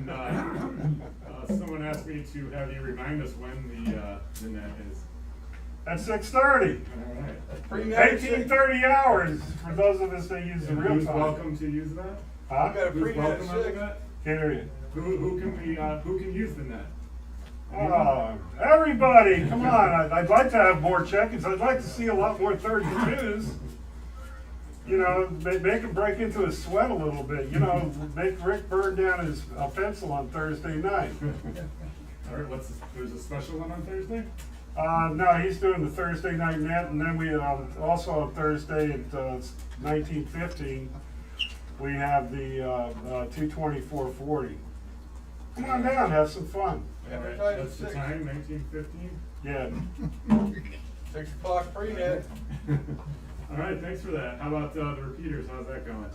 and someone asked me to have you remind us when the net is. At 6:30. All right. 18:30 hours for those of us that use the real Who's time. welcome to use that? Huh? got a Who's pre-net welcome at on the 6. net? Can't hear you. Who can use the net? Everybody, come on. I'd like to have more check-ins. I'd like to see a lot more 32s. You know, make him break into a sweat a little bit. You know, make Rick burn down his pencil on Thursday night. All right, there's a special one on Thursday? No, he's doing the Thursday night net, and then we also on Thursday at 19:15 we have the 22440. Come on down, have some fun. All right, Advertise at that's the 6. time, 19:15. Yeah. 6 o'clock pre-net. All right, thanks for that. How about the repeaters? How's that going?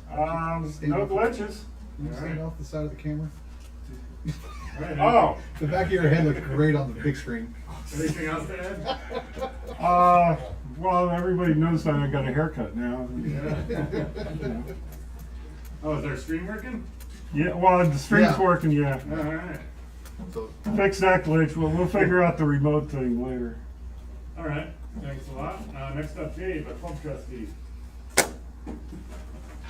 No glitches. Can you stand off the side of the camera? All right, Oh, The back of your head looks great on the big screen. anything else to add? well, everybody knows that I got a haircut now. Yeah. Oh, is our stream working? Yeah, well, the stream's Yeah. working, yeah. All right. So, Fix that glitch. We'll figure out the remote thing later. All right. Thanks a lot. Next up, Dave, a club trustee.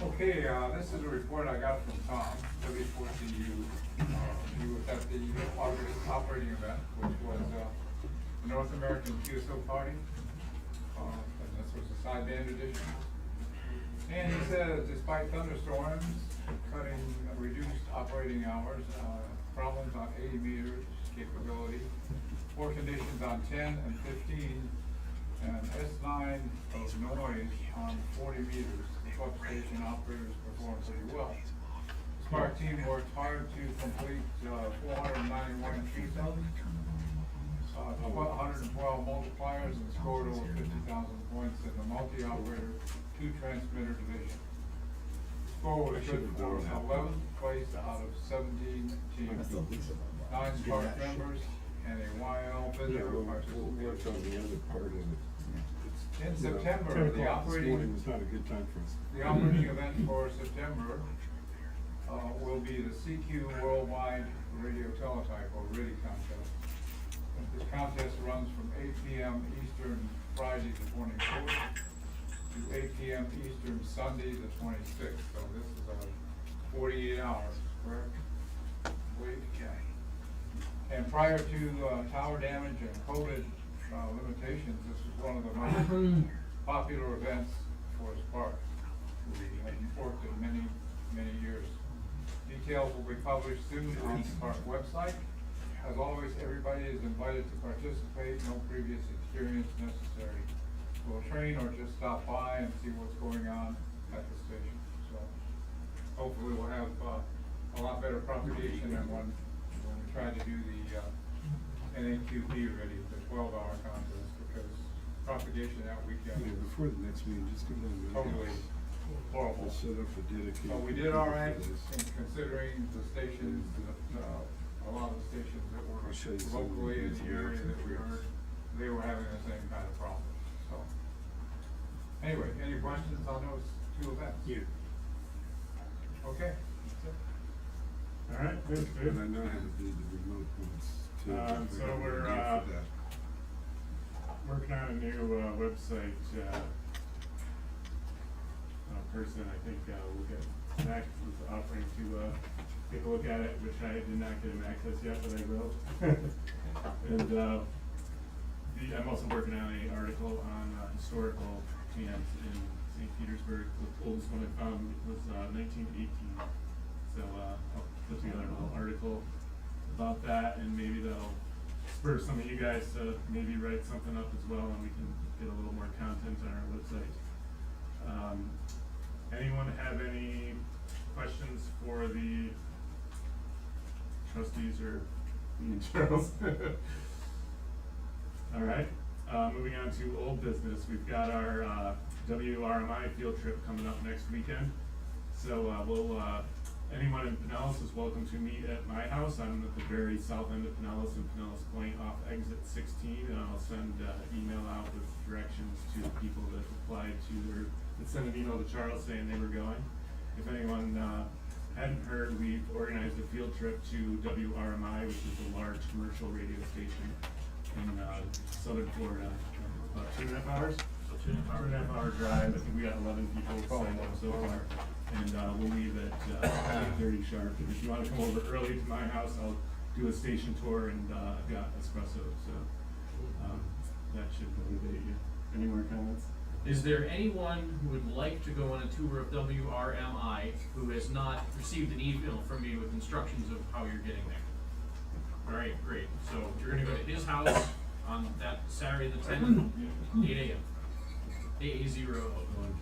Okay, this is a report I got from Tom, W4CU. He was at the August operating event, which was the North American QSO Party. And this was a sideband edition. And he says, despite thunderstorms, cutting reduced operating hours, problems on 80 meters capability, poor conditions on 10 and 15, and S9 of noise on 40 meters, the substation operators performed pretty well. SPARC team worked hard to complete 491 tree cells, 112 multipliers, and scored over 50,000 points in the multi-operator 2-transmitter division. Score was good for 11th place out of 17 teams, 9 SPARC members, and a YL visitor participation. In September, the operating was not a good time for us. The operating event for September will be the CQ Worldwide Radio Teletype, or RIDI contest. This contest runs from 8 p.m. Eastern Friday the 24th to 8 p.m. Eastern Sunday the 26th. So this is a 48 hours, correct? Wait. And prior to tower damage and COVID limitations, this was one of the most popular events for SPARC. We have worked it many years. Details will be published soon on the SPARC website. As always, everybody is invited to participate, no previous experience necessary. We'll train or just stop by and see what's going on at the station. So hopefully we'll have a lot better propagation than when we tried to do the NAQP ready, the 12-hour contest, because propagation that weekend Yeah, was before the next meeting, just go down to the totally horrible. We'll set up a dedicated. So we did all right for this. in considering the stations, a lot of the stations that were I'll show you some of the locally in the area that we videos. heard, they were having the same kind of problem, so. Anyway, any questions on those two events? Yeah, Okay. That's it. All right, thanks, Dave. and I know how to do the remote ones too. So we're, working on a new website person. I think we'll get Zach was offering to take a look at it, which I did not get him access yet, but I will. And I'm also working on an article on historical camps in St. Petersburg. The oldest one I found was 1918. So I'll put together a little article about that, and maybe that'll spur some of you guys to maybe write something up as well, and we can get a little more content on our website. Anyone have any questions for the trustees or me and Charles? All right, moving on to old business. We've got our WRMI field trip coming up next weekend. So anyone in Pinellas is welcome to meet at my house. I'm at the very south end of Pinellas and Pinellas Point off exit 16, and I'll send email out with directions to people that applied to, or that sent an email to Charles saying they were going. If anyone hadn't heard, we've organized a field trip to WRMI, which is a large commercial radio station in southern Florida. About 2.5 hours? So 2.5 hour drive. I think we got 11 people signed up so far. And we'll leave at 8:30 sharp. And if you want to come over early to my house, I'll do a station tour and got espresso. So that should motivate you. Any more comments? Is there anyone who would like to go on a tour of WRMI who has not received an email from me with instructions of how you're getting there? All right, great. So you're gonna go to his house on that Saturday the 10th, 8 a.m. AA0,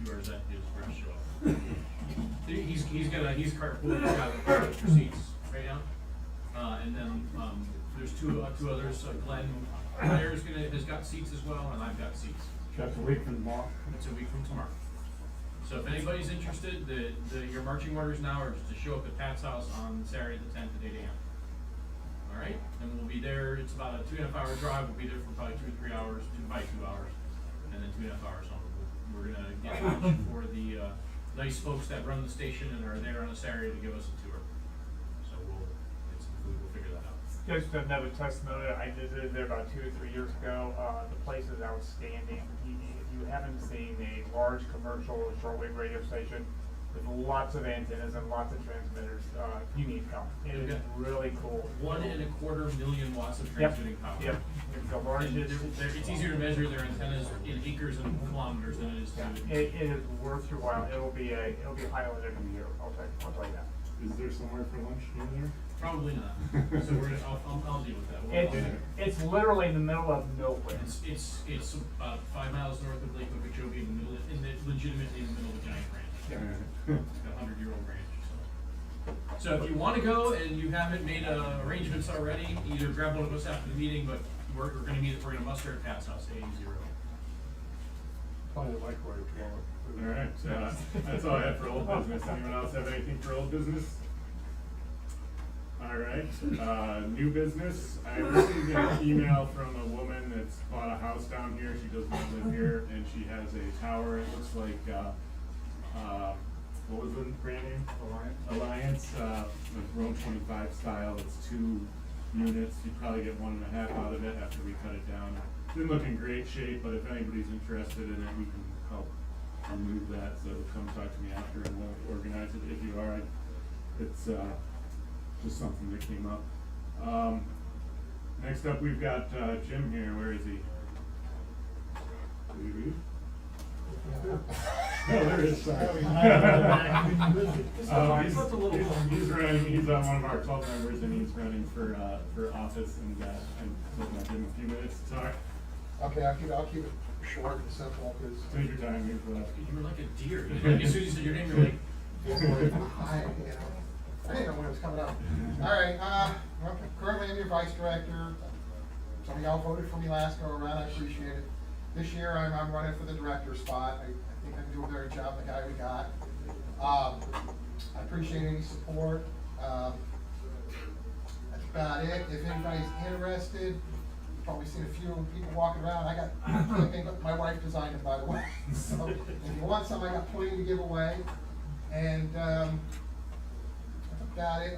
or is that his first show up? He's carpooling, got your seats right now. And then, there's two others, Glenn Blair's has got seats as well, and I've got seats. That's a week from tomorrow. It's a week from tomorrow. So if anybody's interested, your marching orders now are just to show up at Pat's house on Saturday the 10th at 8 a.m. All right, and we'll be there. It's about a 2.5 hour drive. We'll be there for probably 2 or 3 hours, 2 hours, and then 2.5 hours home. We're gonna get lunch for the nice folks that run the station and are there on a Saturday to give us a tour. So we'll get some food. We'll figure that out. Just another testimony, I visited there about 2 or 3 years ago. The place is outstanding. If you haven't seen a large commercial shortwave radio station with lots of antennas and lots of transmitters, you need to come. It is Okay. really cool. 1.25 million watts of transmitting power. Yep, it's the And largest. it's easier to measure their antennas in acres and kilometers than it is Yeah, to. it is worth your while. It'll be a highlight of the year. I'll tell you that. Is there somewhere for lunch near there? Probably not. So I'll deal with that. It's literally in the middle of nowhere. It's about 5 miles north of Lake Okeechobee, legitimately in the middle of a giant ranch. It's got a 100-year-old ranch. So if you want to go and you haven't made arrangements already, either grab one of us after the meeting. But we're going to muster at Pat's house, AA0. Probably like where it's going. All right, that's all I have for old business. Anyone else have anything for old business? All right, new business. I received an email from a woman that's bought a house down here. She doesn't live here, and she has a tower. It looks like, what was the brand name? Alliance, with Room 25 style. It's 2 units. You'd probably get 1.5 out of it after we cut it down. Didn't look in great shape, but if anybody's interested in it, we can help remove that. So come talk to me after and we'll organize it if you are. It's just something that came up. Next up, we've got Jim here. Where is he? Did he leave? Oh, there he is. Sorry. He's running. He's one of our club members, and he's running for office. And I'm hoping I'll give him a few minutes to talk. Okay, I'll keep it short and simple, because Take your time here for that. You were like a deer. Like, as soon as you said your name, you're like. I didn't know when it was coming up. All right, well, currently I'm your vice director. Some of y'all voted for me last go around, I appreciate it. This year I'm running for the director spot. I think I can do a better job than the guy we got. I appreciate any support. That's about it. If anybody's interested, you've probably seen a few people walking around. I got something my wife designed it, by the way. So if you want some, I got plenty to give away. And got it.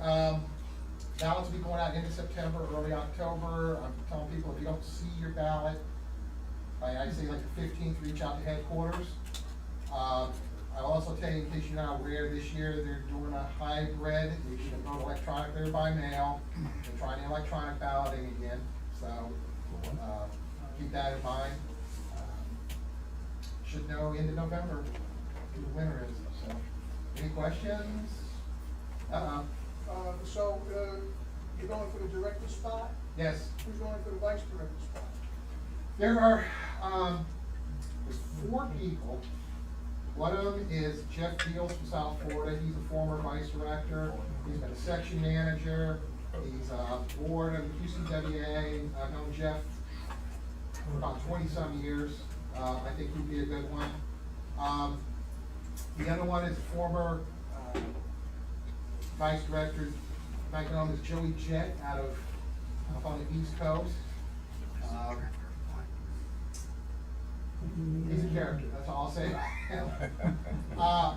Ballots will be going out into September, early October. I'm telling people if you don't see your ballot, I say like the 15th, reach out to headquarters. I'll also tell you, in case you're not aware, this year they're doing a hybrid. You can vote electronically or by mail. They're trying electronic balloting again, so keep that in mind. Should know end of November who the winner is. So, any questions? So, you're going for the director spot? Yes. Who's going for the vice director spot? There are there's 4 people. One of them is Jeff Beals from South Florida. He's a former vice director. He's been a section manager. He's board of the QCWA. I've known Jeff for about 20-some years. I think he'd be a good one. The other one is former vice director, back known as Joey Jett out of up on the East Coast. He's a character, that's all I'll say.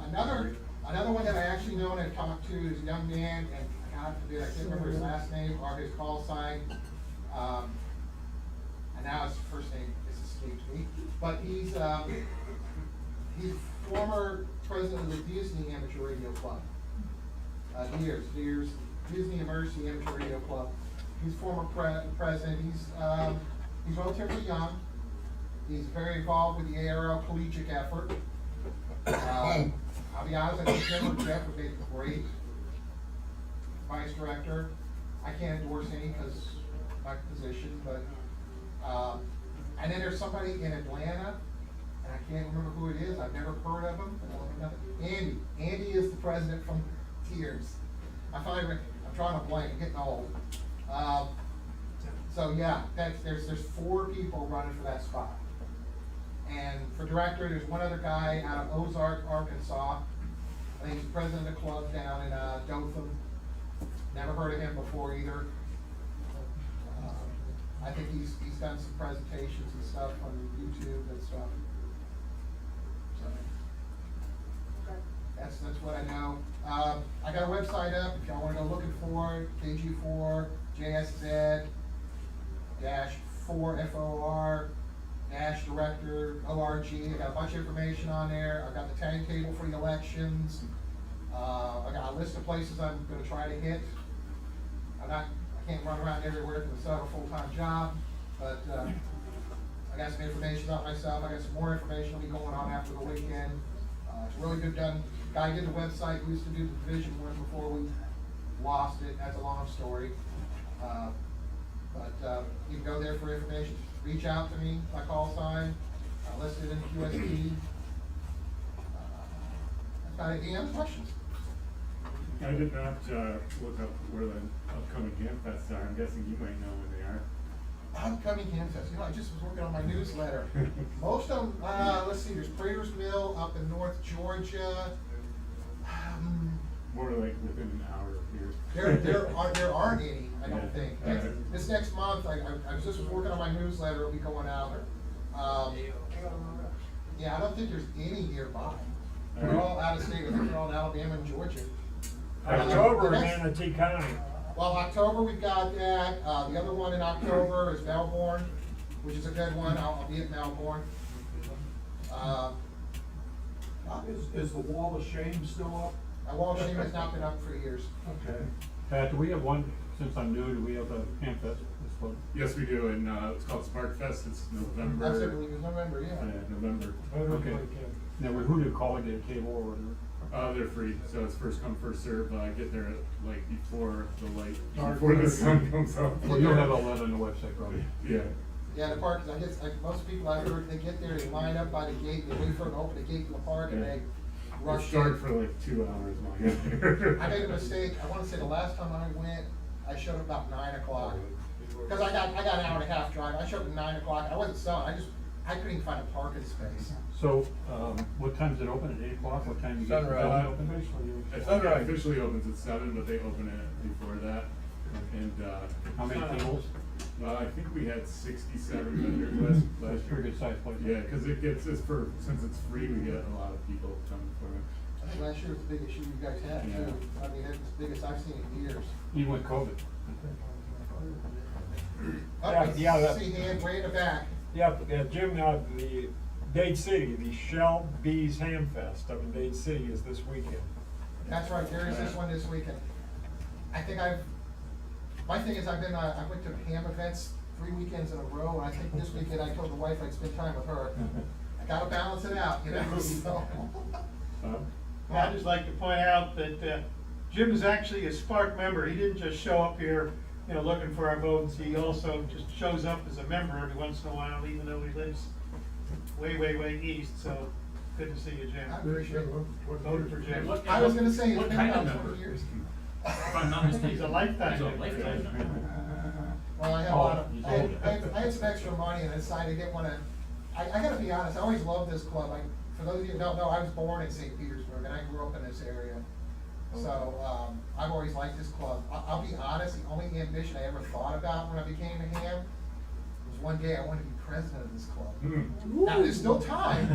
Another Another one that I actually know and have talked to is a young man, and I have to do, I can't remember his last name or his call sign. And now his first name has escaped me, but he's former president of the Disney Amateur Radio Club. Years, Disney Emergency Amateur Radio Club. He's former president, he's relatively young. He's very involved with the ARL collegiate effort. I'll be honest, I think him or Jeff would make a great vice director. I can't endorse any because of my position, but, and then there's somebody in Atlanta, and I can't remember who it is, I've never heard of him. Andy. Andy is the president from Tears. I'm drawing a blank, I'm getting old. So yeah, there's 4 people running for that spot. And for director, there's one other guy out of Ozark, Arkansas. I think he's president of the club down in Dothan. Never heard of him before either. I think he's done some presentations and stuff on YouTube and stuff. So that's what I know. I got a website up if y'all want to go looking for it. KG4JSZ-4FOR-director.org. I got a bunch of information on there. I've got the timetable for the elections. I got a list of places I'm going to try to hit. I can't run around everywhere because I still have a full-time job, but I got some information about myself. I got some more information will be going on after the weekend. It's really good done. Guy did the website, we used to do the Division 1 before we lost it. That's a long story. But you can go there for information. Reach out to me, my call sign, listed in the QSP. That's about it. Any other questions? I did not look up where the upcoming camp fests are. I'm guessing you might know when they are. Upcoming camp fest. I just was working on my newsletter. Most of them, let's see, there's Prater's Mill up in North Georgia. More like within an hour of here. There aren't any, I don't Yeah. think. Okay. This next month, I just was working on my newsletter, it'll be going out. Yeah, I don't think there's any nearby. They're all out of state, I think they're all in Alabama and Georgia. October The in next- Manatee County. Well, October, we've got that. The other one in October is Melbourne, which is a good one. I'll be at Melbourne. Is the Wall of Shame still up? Wall of Shame has not been up for years. Okay. Pat, do we have one, since I'm new, do we have a camp fest this one? Yes, we do, and it's called SPARC Fest. It's November. That's it, I believe it was November, yeah. November. Okay. Now, who do you call it, get a table or whatever? They're free, so it's first come, first serve. Get there like before the light, Dark before the weather. sun comes up. Well, you'll have all that on the website, probably. Yeah. Yeah, the park, I guess, like most people I've heard, they get there, they line up by the gate, they wait for them to open the gate to the park, and Yeah. they It's rush dark in. for like 2 hours while I get there. I made a mistake, I wanna say the last time I went, I showed up about 9 o'clock. Cause I got an hour and a half drive, I showed up at 9 o'clock, I wasn't selling, I couldn't even find a parking space. So, what time is it open, at 8 o'clock, what time do you get the Sunrise. building open? It Sunrise. officially opens at 7, but they open it before that. And How many tables? I think we had 67 vendors That's a last pretty year. good sized place. Yeah, because since it's free, we get a lot of people coming for it. I think last year was the biggest year you guys had Yeah. too, I mean, it's the biggest I've seen in years. Even with COVID. Yeah, that- See hand way in the back. Yeah, Jim, the Dade City, the Shell Bees Ham Fest up in Dade City is this weekend. That's right, there is this one this weekend. I think my thing is I went to ham events 3 weekends in a row, and I think this weekend I told the wife I'd spend time with her. I gotta balance it out, you know, so. I'd just like to point out that Jim is actually a SPARC member. He didn't just show up here, looking for our votes. He also just shows up as a member every once in a while, even though he lives way, way, way east. So good to see you, Jim. I appreciate it. Voted for Jim. I was gonna say, it's What been kind of about member? 20 years. If I'm not mistaken. He's a lifetime He's a member. lifetime member. Well, I had a Oh, lot of, he's I had, older. I had some extra money and I decided I didn't wanna, I gotta be honest, I always loved this club. For those of you who don't know, I was born in St. Petersburg and I grew up in this area. So, I've always liked this club. I'll be honest, the only ambition I ever thought about when I became a ham was one day I wanted to be president of this club. Hmm. Now, there's still time.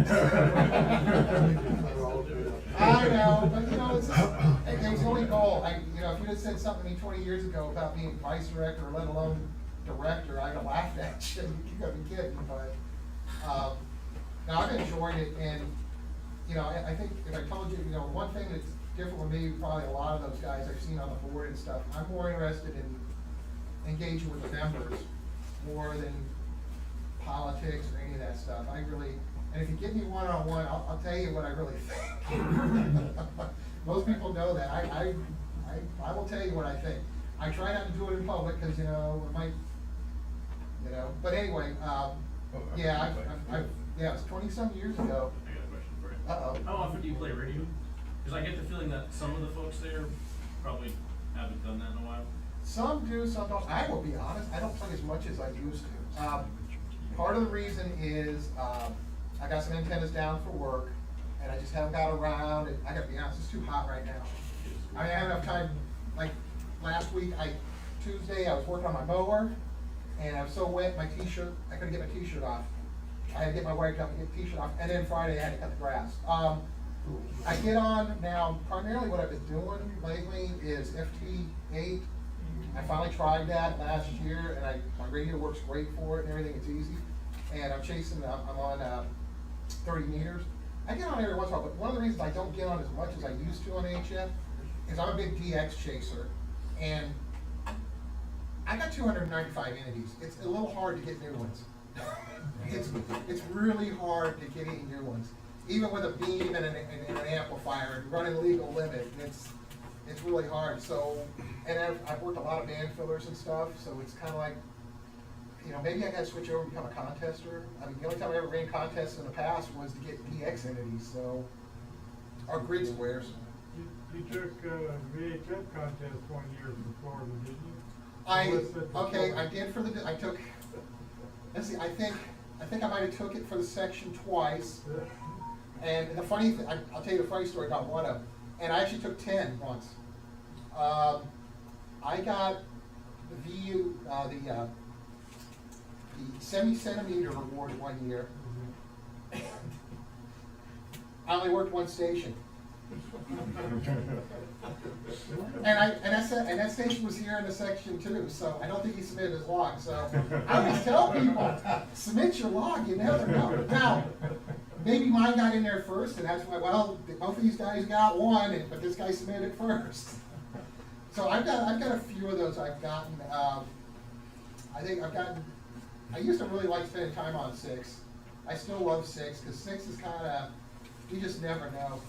I know, but you know, it's just, it was the only goal. You know, if you'd have said something to me 20 years ago about being vice director, let alone director, I'd have laughed at you. You gotta be kidding, but, now I've enjoyed it, and, you know, I think if I told you, you know, one thing that's different with me, probably a lot of those guys I've seen on the board and stuff, I'm more interested in engaging with the members more than politics or any of that stuff. I really, and if you give me one-on-one, I'll tell you what I really think. Most people know that. I will tell you what I think. I try not to do it in public, because, you know, it might, you know, but anyway, yeah, yeah, it was 20-some years ago. I got a question for you. Uh-oh. How often do you play radio? Because I get the feeling that some of the folks there probably haven't done that in a while. Some do, some don't. I will be honest, I don't play as much as I used to. Part of the reason is, I got some antennas down for work, and I just haven't got around, and I gotta be honest, it's too hot right now. I mean, I have enough time, like, last week, Tuesday, I was working on my mower, and I was so wet, my t-shirt, I couldn't get my t-shirt off. I had to get my wife up and get the t-shirt off, and then Friday I had to cut the grass. I get on now, primarily what I've been doing lately is FT8. I finally tried that last year, and my radio works great for it and everything, it's easy. And I'm on 30 meters. I get on every once in a while, but one of the reasons I don't get on as much as I used to on HF is I'm a big DX chaser, and I got 295 entities. It's a little hard to get new ones. It's really hard to get any new ones. Even with a beam and an amplifier and running legal limit, it's really hard. So, and I've worked a lot of band fillers and stuff, so it's kind of like, you know, maybe I gotta switch over and become a contester. I mean, the only time I ever ran contests in the past was to get DX entities, so, or grid squares. You took VHF contest 1 year in Florida, didn't you? I did for I took, let's see, I think I might have took it for the section twice. And the funny thing, I'll tell you the funny story about one of them. And I actually took 10 once. I got the 70-centimeter award 1 year. I only worked one station. and that station was here in the section too, so I don't think he submitted his log. So I always tell people, submit your log, you never know. Now, maybe mine got in there first, and that's why, well, both of these guys got one, but this guy submitted first. So I've got a few of those I've gotten. I used to really like spending time on 6. I still love 6, because 6 is kind of, you just never know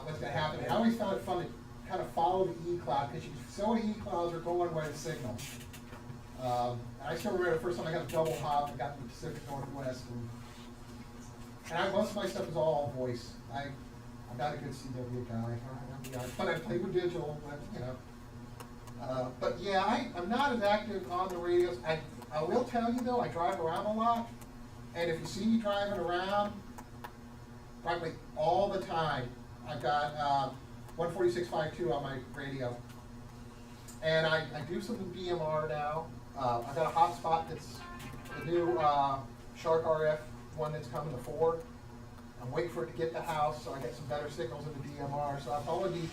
what's going to happen. I always found it fun to kind of follow the E-cloud, because so many E-clouds are going where the signal. I still remember the first time I got a double hop, I got in the Pacific Northwest, and most of my stuff is all voice. I'm not a good CW guy, but I play with digital, but, you know. But yeah, I'm not as active on the radios. I will tell you though, I drive around a lot, and if you see me driving around, probably all the time, I've got 146.52 on my radio. And I do some DMR now. I've got a hotspot that's the new Shark RF one that's coming to 4. I'm waiting for it to get the house, so I get some better signals in the DMR. So I'll probably be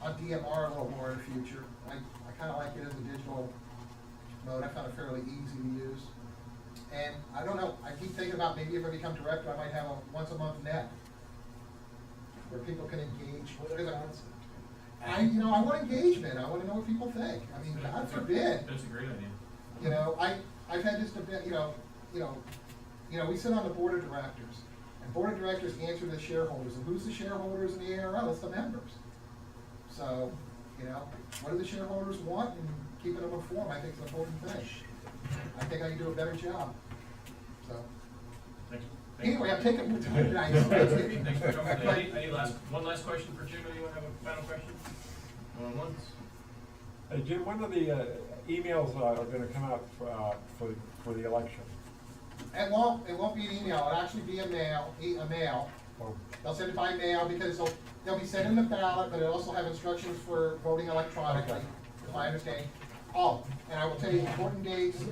on DMR a little more in the future. I kind of like it as a digital mode. I found it fairly easy to use. And I don't know, I keep thinking about maybe if I become director, I might have a once-a-month net where people can engage. I want engagement. I want to know what people think. I mean, God forbid. That's a great idea. You know, I've had this debate. We sit on the board of directors, and board of directors answer the shareholders. And who's the shareholders in the ARL? It's the members. So, you know, what do the shareholders want, and keeping them informed, I think, is an important thing. I think I can do a better job. So. Thanks. Anyway, I'm taking more time tonight. Thanks for coming today. Any one last question for Jim? Anyone have a final question? Going once? Hey Jim, when are the emails are going to come out for the election? It won't be an email. It'll actually be a mail. Oh. They'll send it by mail because they'll be sending the ballot, but it'll also have instructions for voting electronically, Okay. if I understand. Oh, and I will tell you important dates.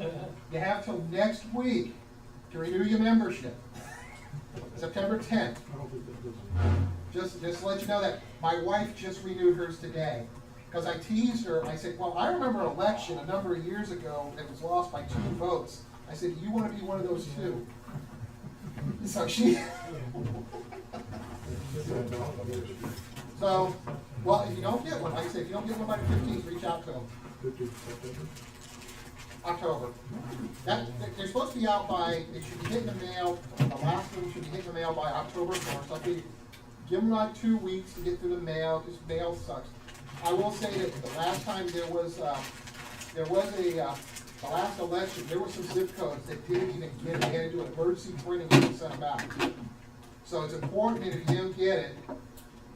You have till next week to renew your membership. September 10th. Just to let you know that my wife just renewed hers today. Because I teased her, I said, well, I remember an election a number of years ago that was lost by 2 votes. I said, you want to be one of those 2? So she. So, well, if you don't get one, like I said, if you don't get one by the 15th, reach out to them. October. They're supposed to be out by, they should be hitting the mail, the last one should be hitting the mail by October 1st. I think, give them like 2 weeks to get through the mail, because mail sucks. I will say that the last time the last election, there were some zip codes that didn't even get it. They had to do an emergency printing and send them out. So it's important that if you don't get it,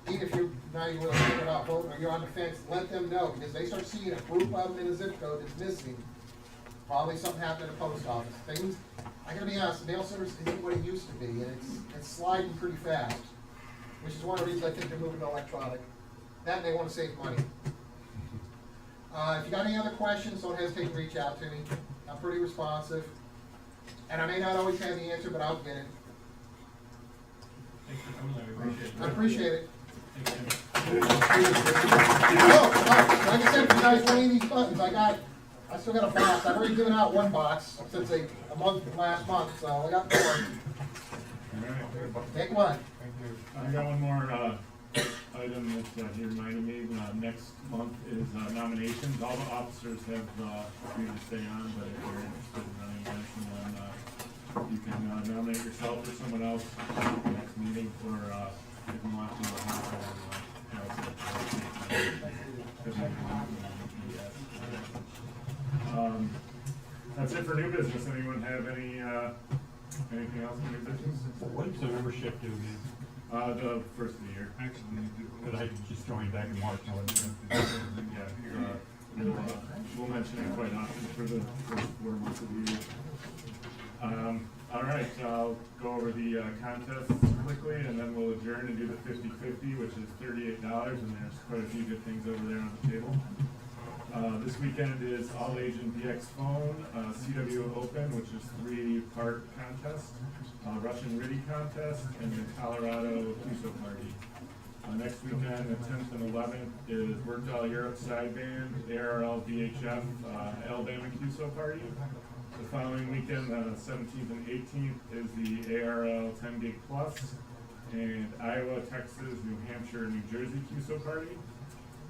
even if you're not even really thinking about voting or you're on the fence, let them know, because they start seeing a group of them in a zip code that's missing. Probably something happened at the post office. Things, I gotta be honest, mail service isn't what it used to be, and it's sliding pretty fast, which is one of the reasons I think they're moving to electronic. That and they want to save money. If you got any other questions, don't hesitate to reach out to me. I'm pretty responsive. And I may not always have the answer, but I'll get it. Thanks for coming, I appreciate it. I appreciate it. Thanks, Oh, like I said, if you guys want any of these buttons, I still got a box. I've already given out 1 box since a month, last month, so I got 4. Take one. I got one more, item that he reminded me, next month is nominations. All the officers have, agreed to stay on, but if you're interested in running against someone, you can, nominate yourself or someone else at the next meeting, or, if you want to, that's it for new business. Anyone have any, anything else in new business? When's the membership due again? The first of the year. Actually, Cause I just joined back in March. Yeah, we'll mention it quite often for the first 4 months of the year. All right, I'll go over the contests quickly, and then we'll adjourn and do the 50-50, which is $38, and there's quite a few good things over there on the table. This weekend is All Asian DX Phone, CW Open, which is 3-part contest, Russian RIDI contest, and the Colorado Cuso Party. Next weekend, the 10th and 11th, is Worked All Europe Sideband, ARL VHF, Alabama Cuso Party. The following weekend, the 17th and 18th, is the ARL 10 Gig Plus, and Iowa, Texas, New Hampshire, New Jersey Cuso Party.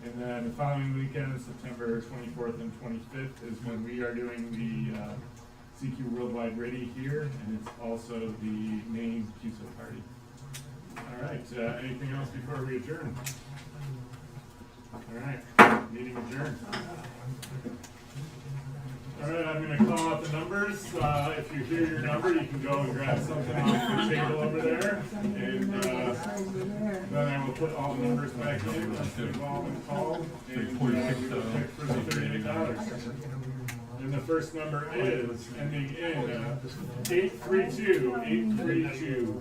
And then the following weekend, September 24th and 25th, is when we are doing the CQ Worldwide Ready here, and it's also the main Cuso Party. All right, anything else before we adjourn? All right, meeting adjourned. All right, I'm gonna call out the numbers. If you hear your number, you can go and grab something off the table over there. And then I will put all the numbers back in once they've all been called. And we will pick for the $38. And the first number is ending in 832.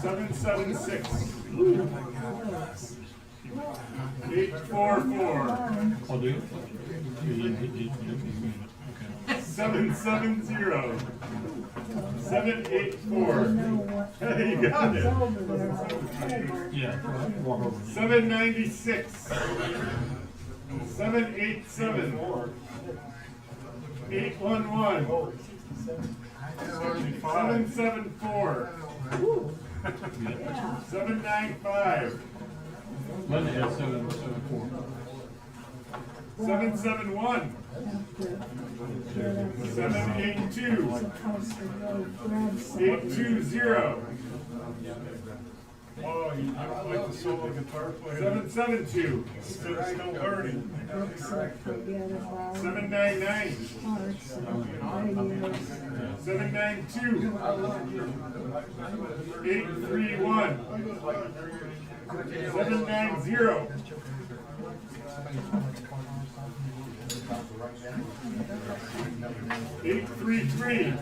776. 844. I'll do it. 770. 784. You got it. Yeah. Walk over. 796. 787. 811. 774. 795. Linda has 774. 771. 782. 820. Oh, you like the solo guitar player? 772. Still burning. 799. 792. 831. 790. 833.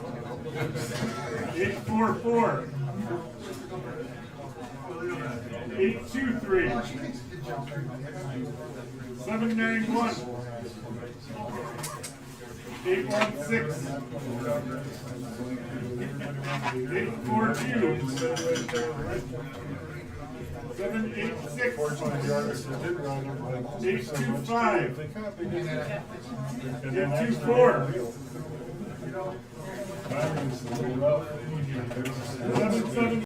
844. 823. 791. 816. 842. 786. 825. 824. 1170.